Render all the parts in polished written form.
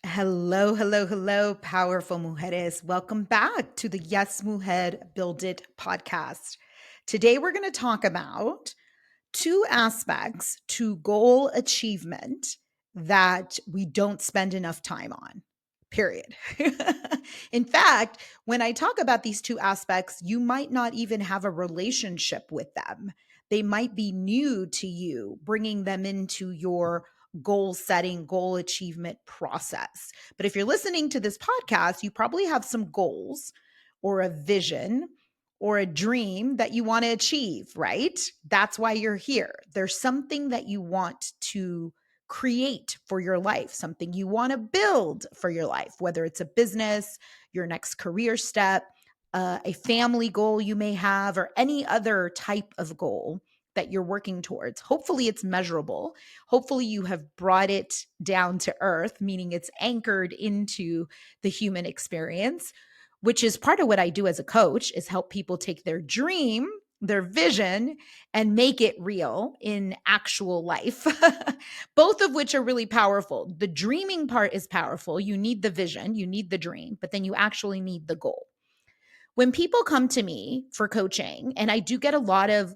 Hello, hello, hello, powerful mujeres. Welcome back to the Yes Mujer Build It podcast. Today, we're going to talk about two aspects to goal achievement that we don't spend enough time on, period. In fact, when I talk about these two aspects, you might not even have a relationship with them. They might be new to you, bringing them into your goal setting, goal achievement process. But if you're listening to this podcast, you probably have some goals or a vision or a dream that you want to achieve, right? That's why you're here. There's something that you want to create for your life, something you want to build for your life, whether it's a business, your next career step, a family goal you may have, or any other type of goal that you're working towards. Hopefully, it's measurable. Hopefully, you have brought it down to earth, meaning it's anchored into the human experience, which is part of what I do as a coach is help people take their dream, their vision, and make it real in actual life. Both of which are really powerful. The dreaming part is powerful. You need the vision, you need the dream, but then you actually need the goal. When people come to me for coaching, and I do get a lot of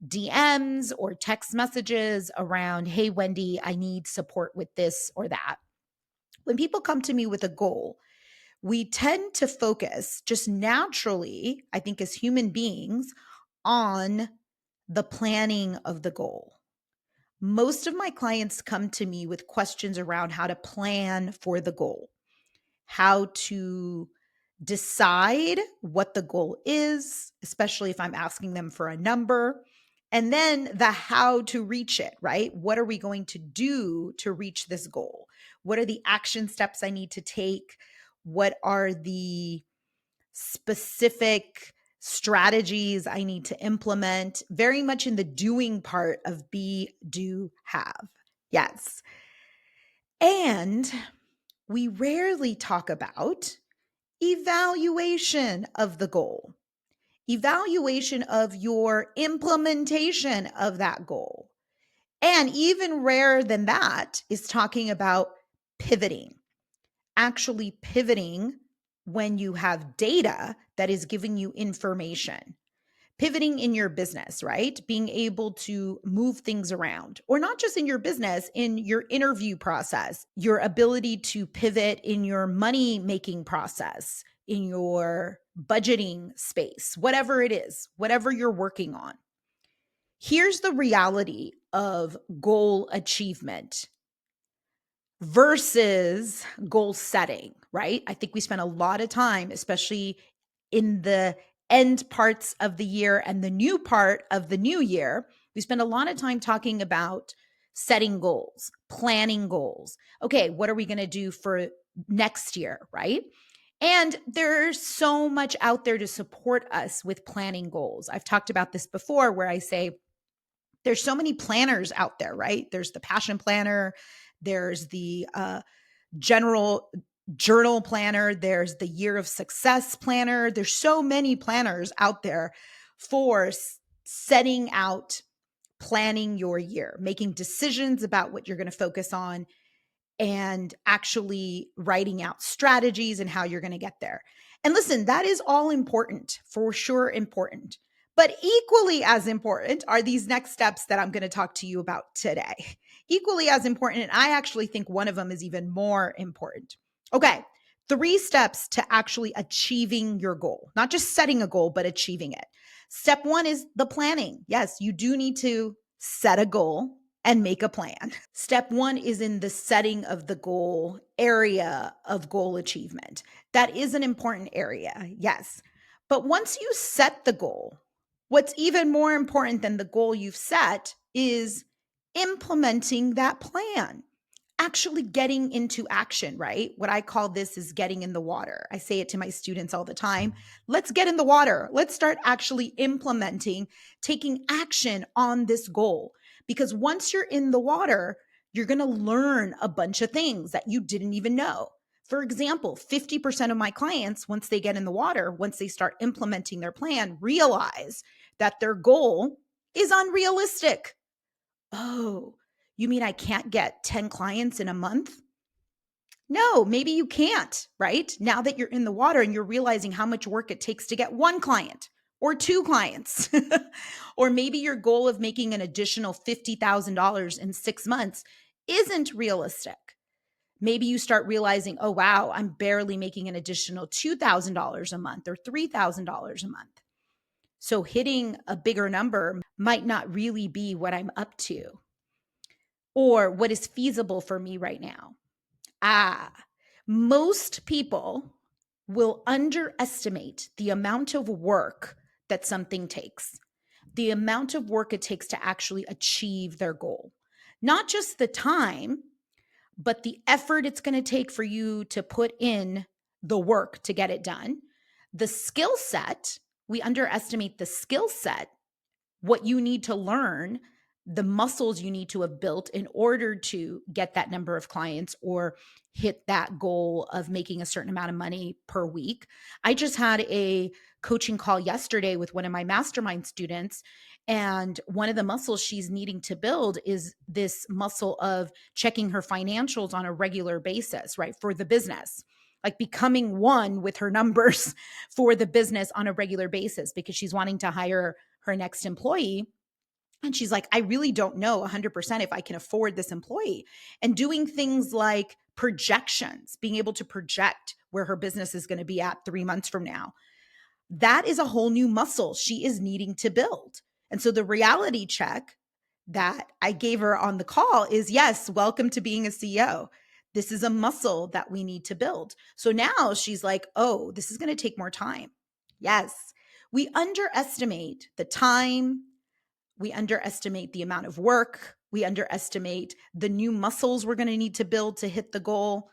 DMs or text messages around, hey, Wendy, I need support with this or that. When people come to me with a goal, we tend to focus just naturally, I think, as human beings, on the planning of the goal. Most of my clients come to me with questions around how to plan for the goal, how to decide what the goal is, especially if I'm asking them for a number, and then the how to reach it, right? What are we going to do to reach this goal? What are the action steps I need to take? What are the specific strategies I need to implement? Very much in the doing part of be, do, have. Yes. And we rarely talk about evaluation of the goal, evaluation of your implementation of that goal. And even rarer than that is talking about pivoting, actually pivoting when you have data that is giving you information. Pivoting in your business, right? Being able to move things around, or not just in your business, in your interview process, your ability to pivot in your money making process, in your budgeting space, whatever it is, whatever you're working on. Here's the reality of goal achievement versus goal setting, right? I think we spend a lot of time, especially in the end parts of the year and the new part of the new year, we spend a lot of time talking about setting goals, planning goals. Okay, what are we going to do for next year, right? And there's so much out there to support us with planning goals. I've talked about this before where I say, there's so many planners out there, right? There's the passion planner, there's the general journal planner, there's the year of success planner. There's so many planners out there for setting out, planning your year, making decisions about what you're going to focus on, and actually writing out strategies and how you're going to get there. And listen, that is all important, for sure important. But equally as important are these next steps that I'm going to talk to you about today. Equally as important, and I actually think one of them is even more important. Okay, 3 steps to actually achieving your goal, not just setting a goal, but achieving it. Step 1 is the planning. Yes, you do need to set a goal and make a plan. Step 1 is in the setting of the goal area of goal achievement. That is an important area, yes. But once you set the goal, what's even more important than the goal you've set is implementing that plan, actually getting into action, right? What I call this is getting in the water. I say it to my students all the time. Let's get in the water. Let's start actually implementing, taking action on this goal. Because once you're in the water, you're going to learn a bunch of things that you didn't even know. For example, 50% of my clients, once they get in the water, once they start implementing their plan, realize that their goal is unrealistic. Oh, you mean I can't get 10 clients in a month? No, maybe you can't, right? Now that you're in the water and you're realizing how much work it takes to get one client or two clients, or maybe your goal of making an additional $50,000 in 6 months isn't realistic. Maybe you start realizing, oh, wow, I'm barely making an additional $2,000 a month or $3,000 a month. So hitting a bigger number might not really be what I'm up to or what is feasible for me right now. Most people will underestimate the amount of work that something takes, the amount of work it takes to actually achieve their goal. Not just the time, but the effort it's going to take for you to put in the work to get it done. The skill set, we underestimate the skill set, what you need to learn, the muscles you need to have built in order to get that number of clients or hit that goal of making a certain amount of money per week. I just had a coaching call yesterday with one of my mastermind students. And one of the muscles she's needing to build is this muscle of checking her financials on a regular basis, right? For the business, like becoming one with her numbers for the business on a regular basis, because she's wanting to hire her next employee. And she's like, I really don't know 100% if I can afford this employee. And doing things like projections, being able to project where her business is going to be at 3 months from now, that is a whole new muscle she is needing to build. And so the reality check that I gave her on the call is, yes, welcome to being a CEO. This is a muscle that we need to build. So now she's like, oh, this is going to take more time. Yes, we underestimate the time. We underestimate the amount of work. We underestimate the new muscles we're going to need to build to hit the goal.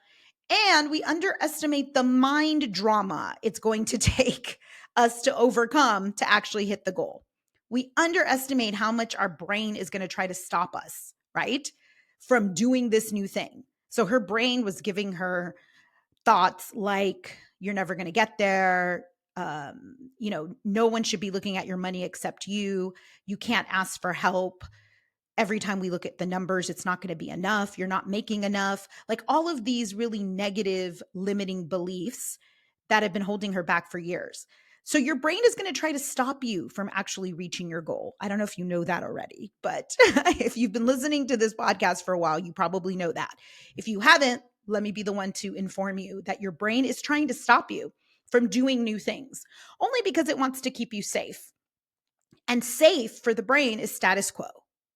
And we underestimate the mind drama it's going to take us to overcome to actually hit the goal. We underestimate how much our brain is going to try to stop us, right, from doing this new thing. So her brain was giving her thoughts like, you're never going to get there. No one should be looking at your money except you. You can't ask for help. Every time we look at the numbers, it's not going to be enough. You're not making enough. Like all of these really negative, limiting beliefs that have been holding her back for years. So your brain is going to try to stop you from actually reaching your goal. I don't know if you know that already, but if you've been listening to this podcast for a while, you probably know that. If you haven't, let me be the one to inform you that your brain is trying to stop you from doing new things, only because it wants to keep you safe. And safe for the brain is status quo,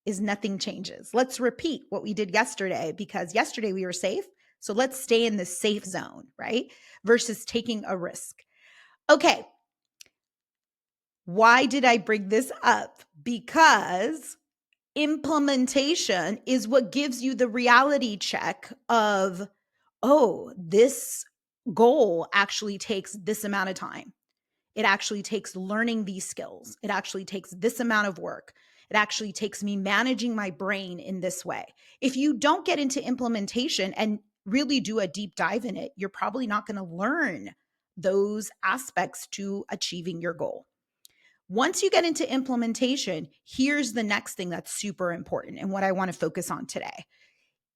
is nothing changes. Let's repeat what we did yesterday, because yesterday we were safe. So let's stay in the safe zone, right? Versus taking a risk. Okay. Why did I bring this up? Because implementation is what gives you the reality check of, oh, this goal actually takes this amount of time. It actually takes learning these skills. It actually takes this amount of work. It actually takes me managing my brain in this way. If you don't get into implementation and really do a deep dive in it, you're probably not going to learn those aspects to achieving your goal. Once you get into implementation, here's the next thing that's super important and what I want to focus on today.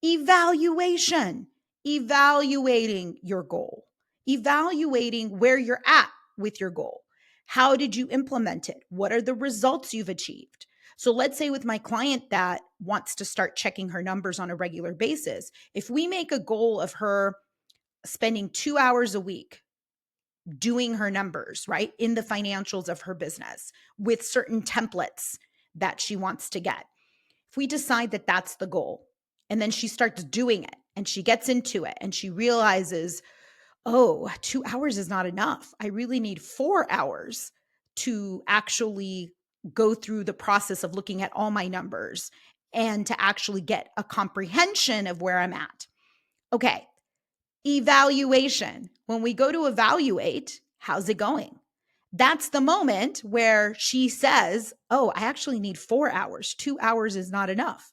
Evaluation, evaluating your goal, evaluating where you're at with your goal. How did you implement it? What are the results you've achieved? So let's say with my client that wants to start checking her numbers on a regular basis, if we make a goal of her spending 2 hours a week doing her numbers, right, in the financials of her business with certain templates that she wants to get, if we decide that that's the goal, and then she starts doing it and she gets into it and she realizes, oh, 2 hours is not enough. I really need 4 hours to actually go through the process of looking at all my numbers and to actually get a comprehension of where I'm at. Okay. Evaluation. When we go to evaluate, how's it going? That's the moment where she says, oh, I actually need 4 hours. 2 hours is not enough.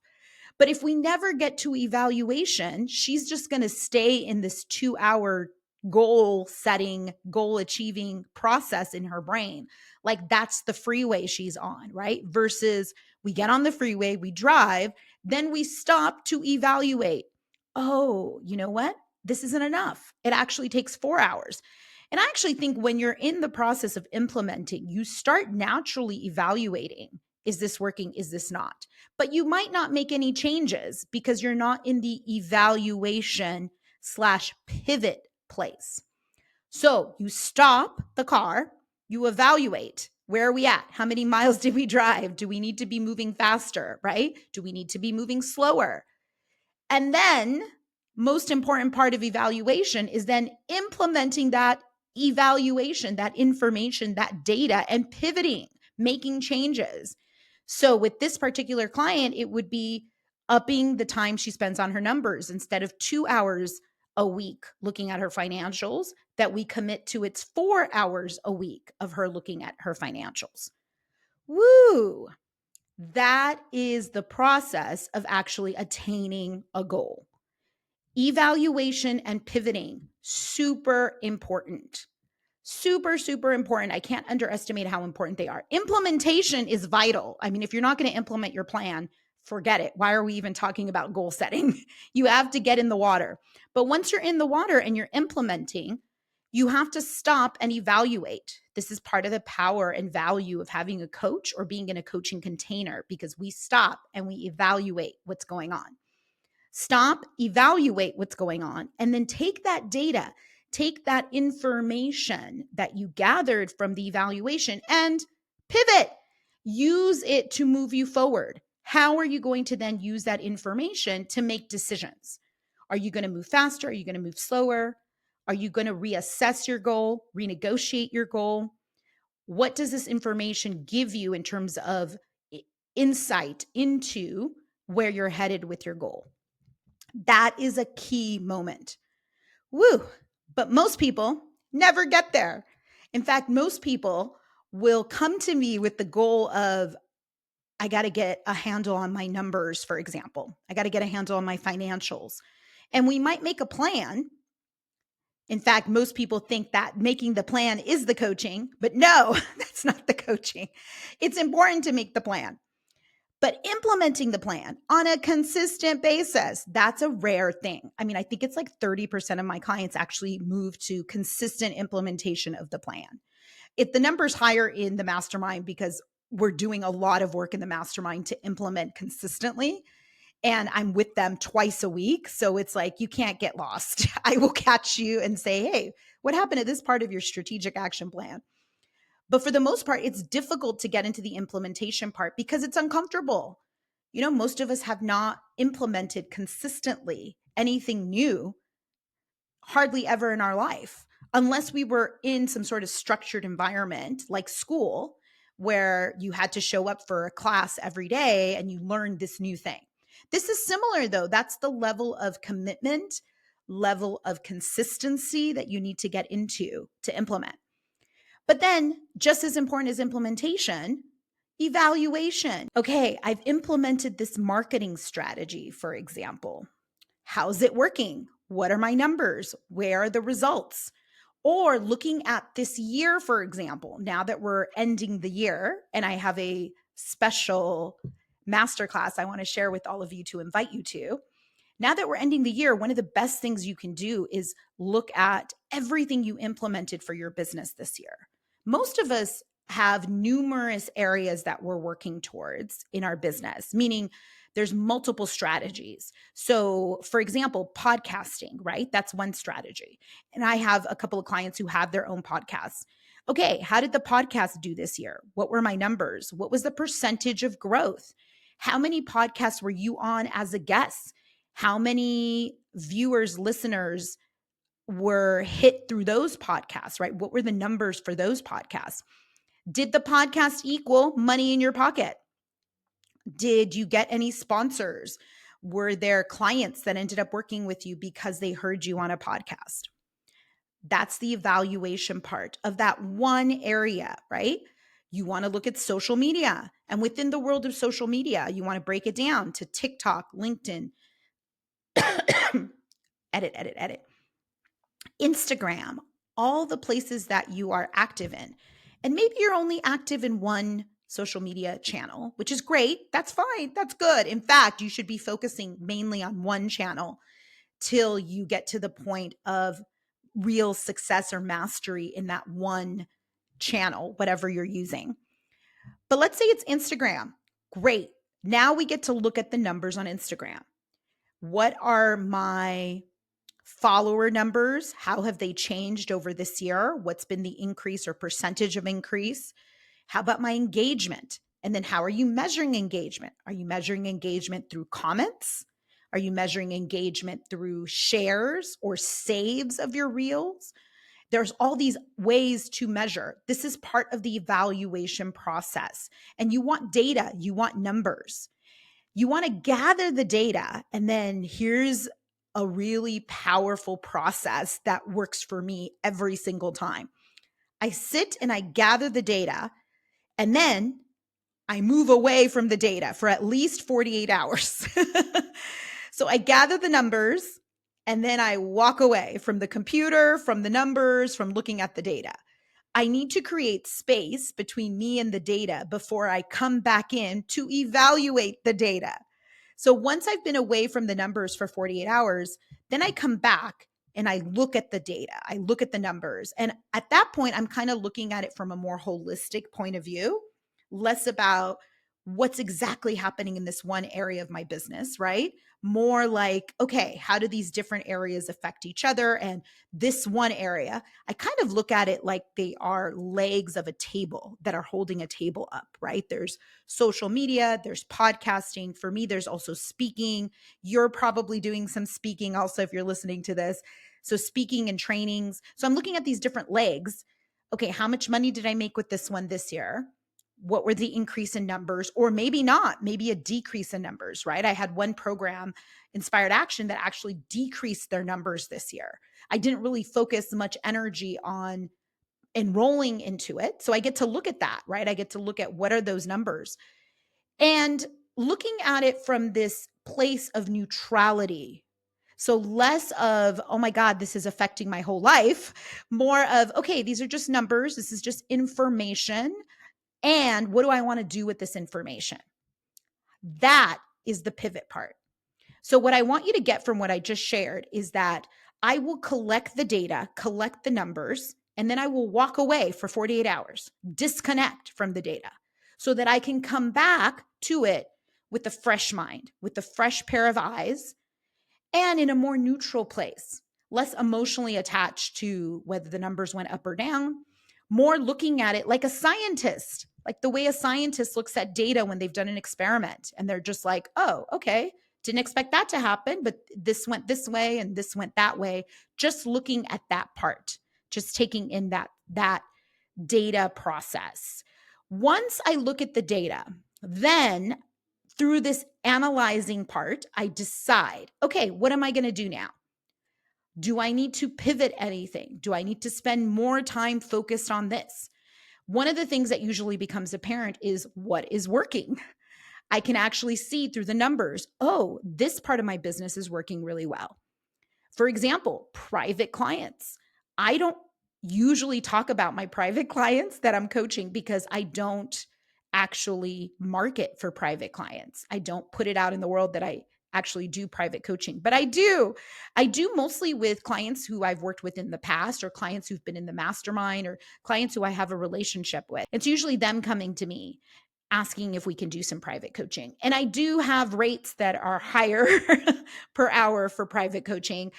But if we never get to evaluation, she's just going to stay in this 2 hour goal setting, goal achieving process in her brain. Like that's the freeway she's on, right? Versus we get on the freeway, we drive, then we stop to evaluate. Oh, you know what? this isn't enough. It actually takes 4 hours. And I actually think when you're in the process of implementing, you start naturally evaluating, is this working? Is this not? But you might not make any changes because you're not in the evaluation/pivot place. So you stop the car, you evaluate. Where are we at? How many miles did we drive? Do we need to be moving faster, right? Do we need to be moving slower? And then, most important part of evaluation is then implementing that evaluation, that information, that data, and pivoting, making changes. So with this particular client, it would be upping the time she spends on her numbers. Instead of 2 hours a week looking at her financials, that we commit to it's 4 hours a week of her looking at her financials. Woo! That is the process of actually attaining a goal. Evaluation and pivoting, super important. Super, super important. I can't underestimate how important they are. Implementation is vital. I mean, if you're not going to implement your plan, forget it. Why are we even talking about goal setting? You have to get in the water. But once you're in the water and you're implementing, you have to stop and evaluate. This is part of the power and value of having a coach or being in a coaching container, because we stop and we evaluate what's going on. Stop, evaluate what's going on, and then take that data, take that information that you gathered from the evaluation and pivot. Use it to move you forward. How are you going to then use that information to make decisions? Are you going to move faster? Are you going to move slower? Are you going to reassess your goal, renegotiate your goal? What does this information give you in terms of insight into where you're headed with your goal? That is a key moment. Woo! But most people never get there. In fact, most people will come to me with the goal of, I got to get a handle on my numbers, for example. I got to get a handle on my financials. And we might make a plan. In fact, most people think that making the plan is the coaching, but no, that's not the coaching. It's important to make the plan. But implementing the plan on a consistent basis, that's a rare thing. I mean, I think it's like 30% of my clients actually move to consistent implementation of the plan. If the number's higher in the mastermind, because we're doing a lot of work in the mastermind to implement consistently, and I'm with them twice a week. So it's like, you can't get lost. I will catch you and say, hey, what happened to this part of your strategic action plan? But for the most part, it's difficult to get into the implementation part because it's uncomfortable. You know, most of us have not implemented consistently anything new hardly ever in our life, unless we were in some sort of structured environment like school, where you had to show up for a class every day and you learned this new thing. This is similar though. That's the level of commitment, level of consistency that you need to get into to implement. But then, just as important as implementation, evaluation. Okay, I've implemented this marketing strategy, for example. How's it working? What are my numbers? Where are the results? Or looking at this year, for example, now that we're ending the year, and I have a special masterclass I want to share with all of you to invite you to. Now that we're ending the year, one of the best things you can do is look at everything you implemented for your business this year. Most of us have numerous areas that we're working towards in our business, meaning there's multiple strategies. So, for example, podcasting, right? That's one strategy. And I have a couple of clients who have their own podcasts. Okay, how did the podcast do this year? What were my numbers? What was the percentage of growth? How many podcasts were you on as a guest? How many viewers, listeners were hit through those podcasts, right? What were the numbers for those podcasts? Did the podcast equal money in your pocket? Did you get any sponsors? Were there clients that ended up working with you because they heard you on a podcast? That's the evaluation part of that one area, right? You want to look at social media. And within the world of social media, you want to break it down to TikTok, LinkedIn, edit, Instagram, all the places that you are active in. And maybe you're only active in one social media channel, which is great. That's fine. That's good. In fact, you should be focusing mainly on one channel till you get to the point of real success or mastery in that one channel, whatever you're using. But let's say it's Instagram. Great. Now we get to look at the numbers on Instagram. What are my follower numbers? How have they changed over this year? What's been the increase or percentage of increase? How about my engagement? And then how are you measuring engagement? Are you measuring engagement through comments? Are you measuring engagement through shares or saves of your reels? There's all these ways to measure. This is part of the evaluation process. And you want data, you want numbers. You want to gather the data. And then here's a really powerful process that works for me every single time. I sit and I gather the data, and then I move away from the data for at least 48 hours. So I gather the numbers, and then I walk away from the computer, from the numbers, from looking at the data. I need to create space between me and the data before I come back in to evaluate the data. So once I've been away from the numbers for 48 hours, then I come back and I look at the data. I look at the numbers. And at that point, I'm kind of looking at it from a more holistic point of view, less about what's exactly happening in this one area of my business, right? More like, okay, how do these different areas affect each other? And this one area, I kind of look at it like they are legs of a table that are holding a table up, right? There's social media, there's podcasting. For me, there's also speaking. You're probably doing some speaking also if you're listening to this. So speaking and trainings. So I'm looking at these different legs. Okay, how much money did I make with this one this year? What were the increase in numbers, or maybe not, maybe a decrease in numbers, right? I had one program, Inspired Action, that actually decreased their numbers this year. I didn't really focus much energy on enrolling into it. So I get to look at that, right? I get to look at what are those numbers and looking at it from this place of neutrality. So less of, oh my God, this is affecting my whole life, more of, okay, these are just numbers. This is just information. And what do I want to do with this information? That is the pivot part. So what I want you to get from what I just shared is that I will collect the data, collect the numbers, and then I will walk away for 48 hours, disconnect from the data so that I can come back to it with a fresh mind, with a fresh pair of eyes, and in a more neutral place, less emotionally attached to whether the numbers went up or down, more looking at it like a scientist, like the way a scientist looks at data when they've done an experiment. And they're just like, oh, okay, didn't expect that to happen, but this went this way and this went that way. Just looking at that part, just taking in that data process. Once I look at the data, then through this analyzing part, I decide, okay, what am I going to do now? Do I need to pivot anything? Do I need to spend more time focused on this? One of the things that usually becomes apparent is what is working. I can actually see through the numbers, oh, this part of my business is working really well. For example, private clients. I don't usually talk about my private clients that I'm coaching because I don't actually market for private clients. I don't put it out in the world that I actually do private coaching, but I do. I do mostly with clients who I've worked with in the past, or clients who've been in the mastermind, or clients who I have a relationship with. It's usually them coming to me asking if we can do some private coaching. And I do have rates that are higher per hour for private coaching.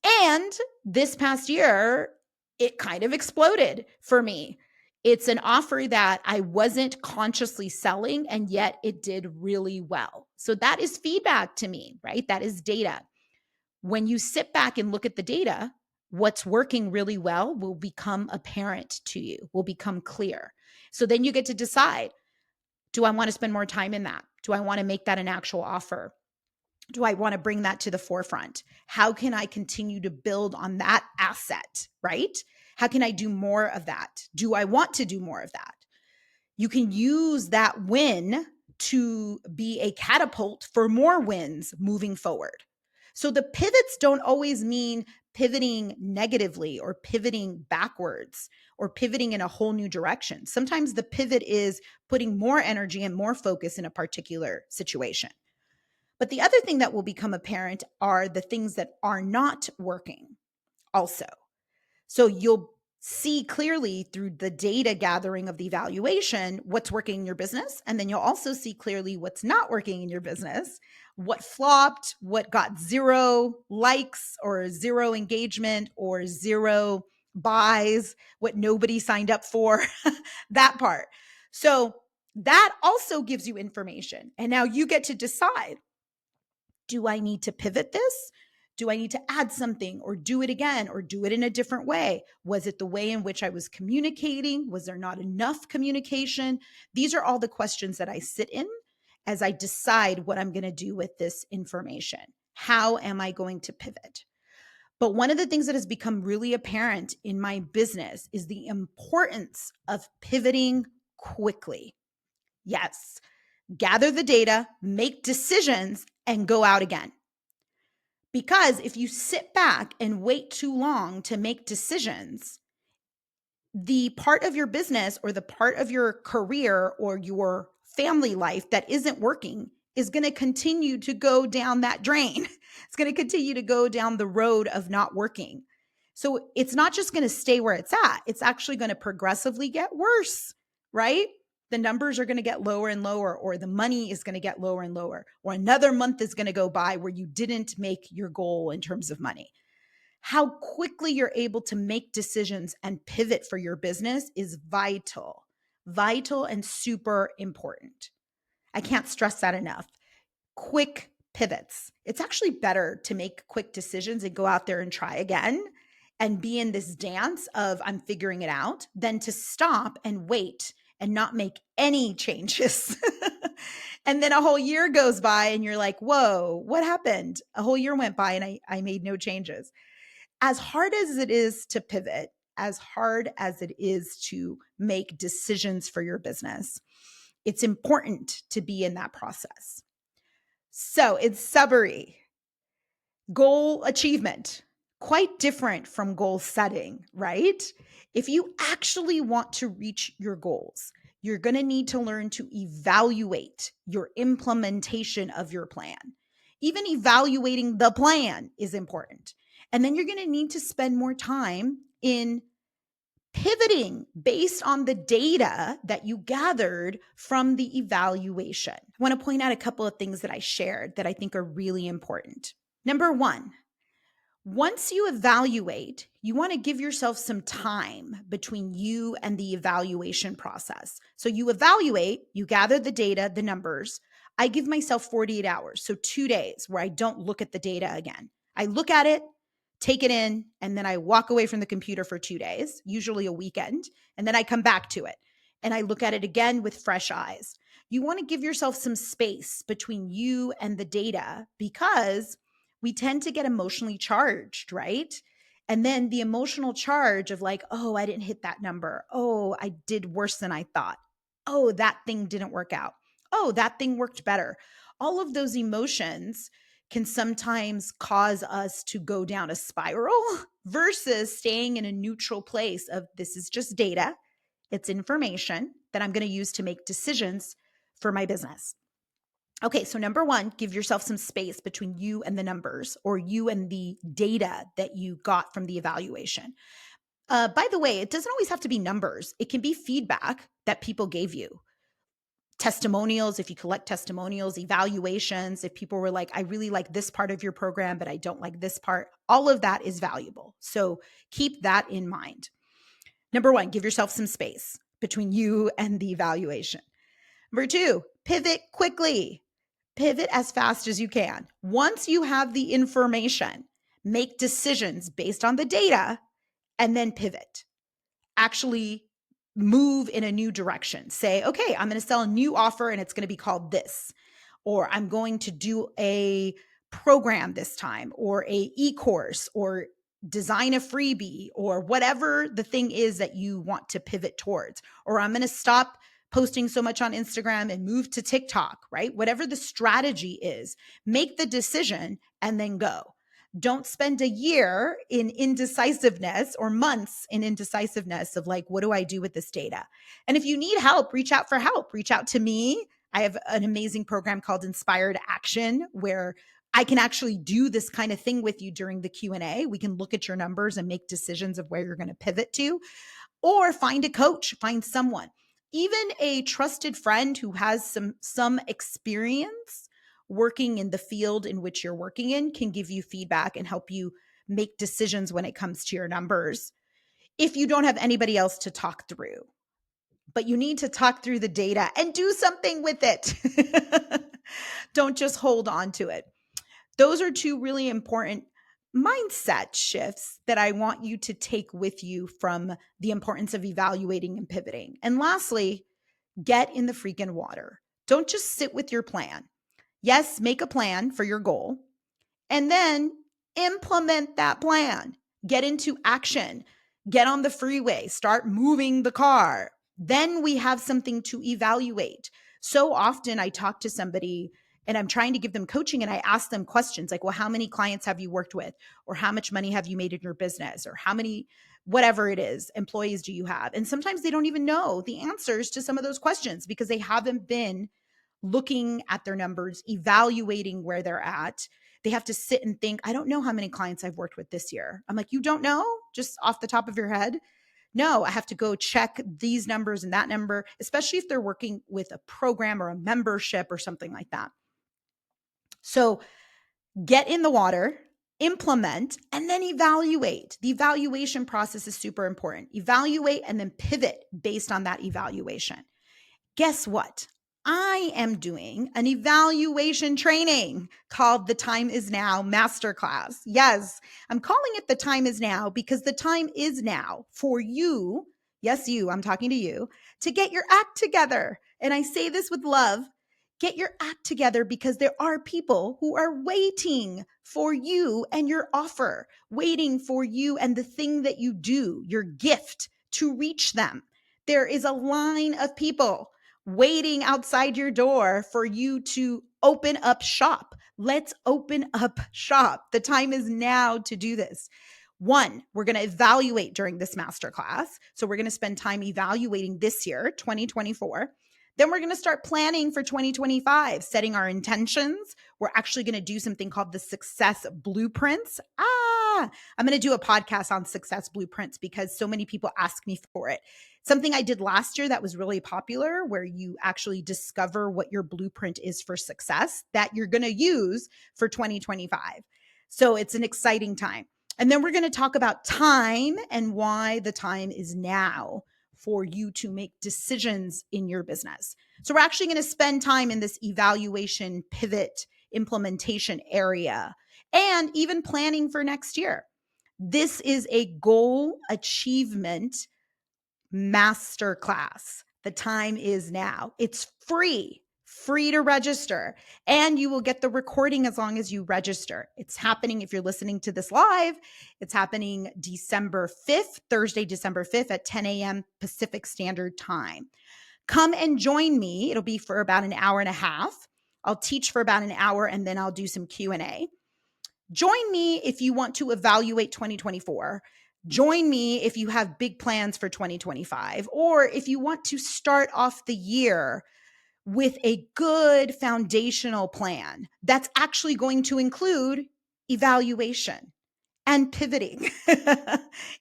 And this past year, it kind of exploded for me. It's an offer that I wasn't consciously selling, and yet it did really well. So that is feedback to me, right? That is data. When you sit back and look at the data, what's working really well will become apparent to you, will become clear. So then you get to decide, do I want to spend more time in that? Do I want to make that an actual offer? Do I want to bring that to the forefront? How can I continue to build on that asset, right? How can I do more of that? Do I want to do more of that? You can use that win to be a catapult for more wins moving forward. So the pivots don't always mean pivoting negatively or pivoting backwards or pivoting in a whole new direction. Sometimes the pivot is putting more energy and more focus in a particular situation. But the other thing that will become apparent are the things that are not working also. So you'll see clearly through the data gathering of the evaluation what's working in your business. And then you'll also see clearly what's not working in your business, what flopped, what got 0 likes or 0 engagement or 0 buys, what nobody signed up for, that part. So that also gives you information. And now you get to decide, do I need to pivot this? Do I need to add something or do it again or do it in a different way? Was it the way in which I was communicating? Was there not enough communication? These are all the questions that I sit in as I decide what I'm going to do with this information. How am I going to pivot? But one of the things that has become really apparent in my business is the importance of pivoting quickly. Yes, gather the data, make decisions, and go out again. Because if you sit back and wait too long to make decisions, the part of your business or the part of your career or your family life that isn't working is going to continue to go down that drain. It's going to continue to go down the road of not working. So it's not just going to stay where it's at. It's actually going to progressively get worse, right? The numbers are going to get lower and lower, or the money is going to get lower and lower, or another month is going to go by where you didn't make your goal in terms of money. How quickly you're able to make decisions and pivot for your business is vital and super important. I can't stress that enough. Quick pivots. It's actually better to make quick decisions and go out there and try again and be in this dance of I'm figuring it out than to stop and wait and not make any changes. And then a whole year goes by and you're like, whoa, what happened? A whole year went by and I made no changes. As hard as it is to pivot, as hard as it is to make decisions for your business, it's important to be in that process. So, in summary, goal achievement, quite different from goal setting, right? If you actually want to reach your goals, you're going to need to learn to evaluate your implementation of your plan. Even evaluating the plan is important. And then you're going to need to spend more time in pivoting based on the data that you gathered from the evaluation. I want to point out a couple of things that I shared that I think are really important. Number one, once you evaluate, you want to give yourself some time between you and the evaluation process. So you evaluate, you gather the data, the numbers. I give myself 48 hours, so 2 days where I don't look at the data again. I look at it, take it in, and then I walk away from the computer for 2 days, usually a weekend, and then I come back to it and I look at it again with fresh eyes. You want to give yourself some space between you and the data because we tend to get emotionally charged, right? And then the emotional charge of like, oh, I didn't hit that number. Oh, I did worse than I thought. Oh, that thing didn't work out. Oh, that thing worked better. All of those emotions can sometimes cause us to go down a spiral versus staying in a neutral place of this is just data. It's information that I'm going to use to make decisions for my business. Okay, so number one, give yourself some space between you and the numbers or you and the data that you got from the evaluation. By the way, it doesn't always have to be numbers. It can be feedback that people gave you. Testimonials, if you collect testimonials, evaluations, if people were like, I really like this part of your program, but I don't like this part, all of that is valuable. So keep that in mind. Number one, give yourself some space between you and the evaluation. Number two, pivot quickly. Pivot as fast as you can. Once you have the information, make decisions based on the data and then pivot. Actually move in a new direction. Say, okay, I'm going to sell a new offer and it's going to be called this. Or I'm going to do a program this time or a e-course or design a freebie or whatever the thing is that you want to pivot towards. Or I'm going to stop posting so much on Instagram and move to TikTok, right? Whatever the strategy is, make the decision and then go. Don't spend a year in indecisiveness or months in indecisiveness of like, what do I do with this data? And if you need help, reach out for help. Reach out to me. I have an amazing program called Inspired Action where I can actually do this kind of thing with you during the Q&A. We can look at your numbers and make decisions of where you're going to pivot to, or find a coach, find someone, even a trusted friend who has some experience working in the field in which you're working in can give you feedback and help you make decisions when it comes to your numbers. If you don't have anybody else to talk through, but you need to talk through the data and do something with it. Don't just hold on to it. Those are two really important mindset shifts that I want you to take with you from the importance of evaluating and pivoting. And lastly, get in the freaking water. Don't just sit with your plan. Yes, make a plan for your goal and then implement that plan. Get into action. Get on the freeway. Start moving the car. Then we have something to evaluate. So often I talk to somebody and I'm trying to give them coaching and I ask them questions like, well, how many clients have you worked with? Or how much money have you made in your business? Or how many, whatever it is, employees do you have? And sometimes they don't even know the answers to some of those questions because they haven't been looking at their numbers, evaluating where they're at. They have to sit and think, I don't know how many clients I've worked with this year. I'm like, you don't know just off the top of your head? No, I have to go check these numbers and that number, especially if they're working with a program or a membership or something like that. So get in the water, implement, and then evaluate. The evaluation process is super important. Evaluate and then pivot based on that evaluation. Guess what? I am doing an evaluation training called the Time Is Now Masterclass. Yes, I'm calling it the Time Is Now because the time is now for you. Yes, you, I'm talking to you, to get your act together. And I say this with love. Get your act together because there are people who are waiting for you and your offer, waiting for you and the thing that you do, your gift, to reach them. There is a line of people waiting outside your door for you to open up shop. Let's open up shop. The time is now to do this. One, we're going to evaluate during this masterclass. So we're going to spend time evaluating this year, 2024. Then we're going to start planning for 2025, setting our intentions. We're actually going to do something called the success blueprints. I'm going to do a podcast on success blueprints because so many people ask me for it. Something I did last year that was really popular, where you actually discover what your blueprint is for success that you're going to use for 2025. So it's an exciting time. And then we're going to talk about time and why the time is now for you to make decisions in your business. So we're actually going to spend time in this evaluation, pivot, implementation area, and even planning for next year. This is a goal achievement masterclass. The time is now. It's free to register, and you will get the recording as long as you register. It's happening, if you're listening to this live, it's happening December 5th, Thursday, December 5th at 10 a.m. Pacific Standard Time. Come and join me. It'll be for about an hour and a half. I'll teach for about an hour and then I'll do some Q&A. Join me if you want to evaluate 2024. Join me if you have big plans for 2025, or if you want to start off the year with a good foundational plan that's actually going to include evaluation and pivoting.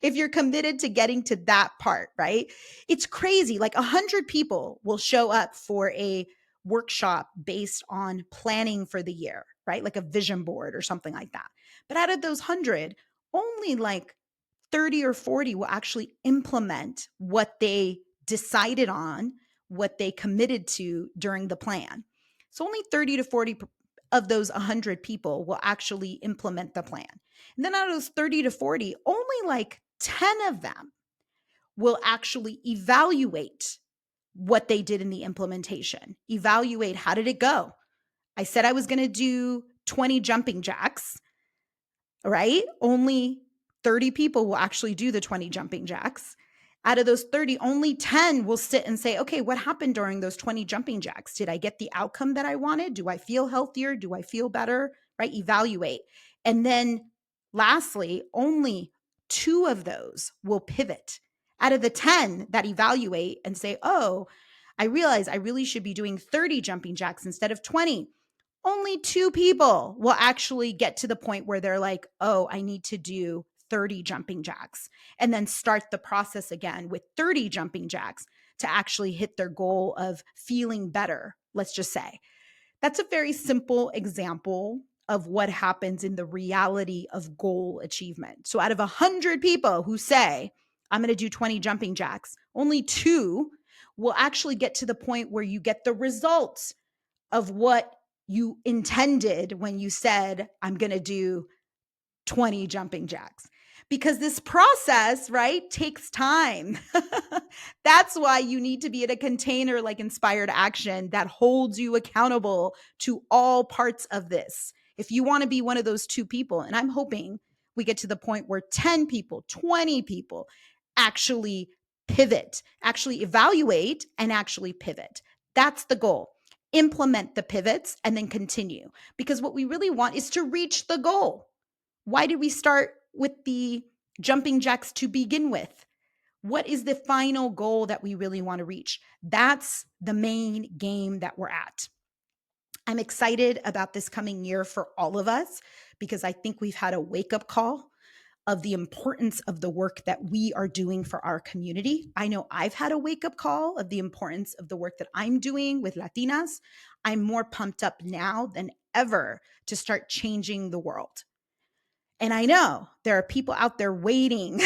If you're committed to getting to that part, right? It's crazy. Like 100 people will show up for a workshop based on planning for the year, right? Like a vision board or something like that. But out of those 100, only like 30 or 40 will actually implement what they decided on, what they committed to during the plan. So only 30 to 40 of those 100 people will actually implement the plan. And then out of those 30 to 40, only like 10 of them will actually evaluate what they did in the implementation. Evaluate, how did it go? I said I was going to do 20 jumping jacks, right? Only 30 people will actually do the 20 jumping jacks. Out of those 30, only 10 will sit and say, okay, what happened during those 20 jumping jacks? Did I get the outcome that I wanted? Do I feel healthier? Do I feel better? Right? Evaluate. And then lastly, only 2 of those will pivot. Out of the 10 that evaluate and say, oh, I realize I really should be doing 30 jumping jacks instead of 20. Only 2 people will actually get to the point where they're like, oh, I need to do 30 jumping jacks, and then start the process again with 30 jumping jacks to actually hit their goal of feeling better, let's just say. That's a very simple example of what happens in the reality of goal achievement. So out of 100 people who say, I'm going to do 20 jumping jacks, only 2 will actually get to the point where you get the results of what you intended when you said, I'm going to do 20 jumping jacks. Because this process, right, takes time. That's why you need to be in a container like Inspired Action that holds you accountable to all parts of this. If you want to be one of those 2 people, and I'm hoping we get to the point where 10 people, 20 people actually pivot, actually evaluate, and actually pivot. That's the goal. Implement the pivots and then continue. Because what we really want is to reach the goal. Why did we start with the jumping jacks to begin with? What is the final goal that we really want to reach? That's the main game that we're at. I'm excited about this coming year for all of us because I think we've had a wake-up call of the importance of the work that we are doing for our community. I know I've had a wake-up call of the importance of the work that I'm doing with Latinas. I'm more pumped up now than ever to start changing the world. And I know there are people out there waiting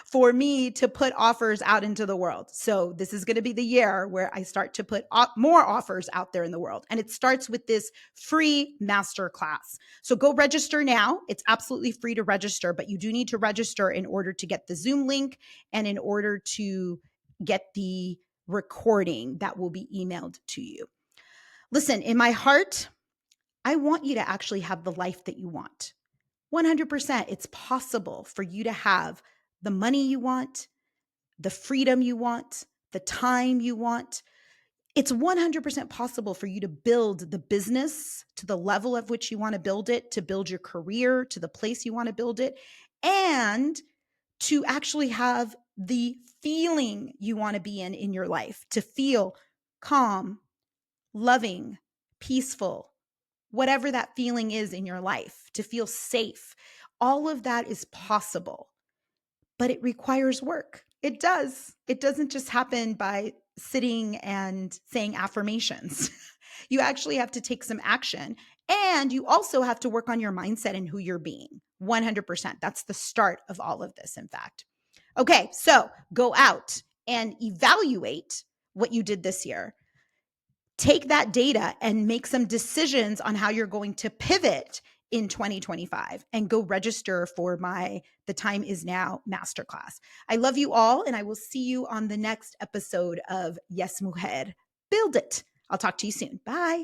for me to put offers out into the world. So this is going to be the year where I start to put more offers out there in the world. And it starts with this free masterclass. So go register now. It's absolutely free to register, but you do need to register in order to get the Zoom link and in order to get the recording that will be emailed to you. Listen, in my heart, I want you to actually have the life that you want. 100%. It's possible for you to have the money you want, the freedom you want, the time you want. It's 100% possible for you to build the business to the level of which you want to build it, to build your career to the place you want to build it, and to actually have the feeling you want to be in your life, to feel calm, loving, peaceful, whatever that feeling is in your life, to feel safe. All of that is possible, but it requires work. It does. It doesn't just happen by sitting and saying affirmations. You actually have to take some action, and you also have to work on your mindset and who you're being. 100%. That's the start of all of this, in fact. Okay, so go out and evaluate what you did this year. Take that data and make some decisions on how you're going to pivot in 2025 and go register for my The Time Is Now masterclass. I love you all, and I will see you on the next episode of Yes Mujer Build It. I'll talk to you soon. Bye.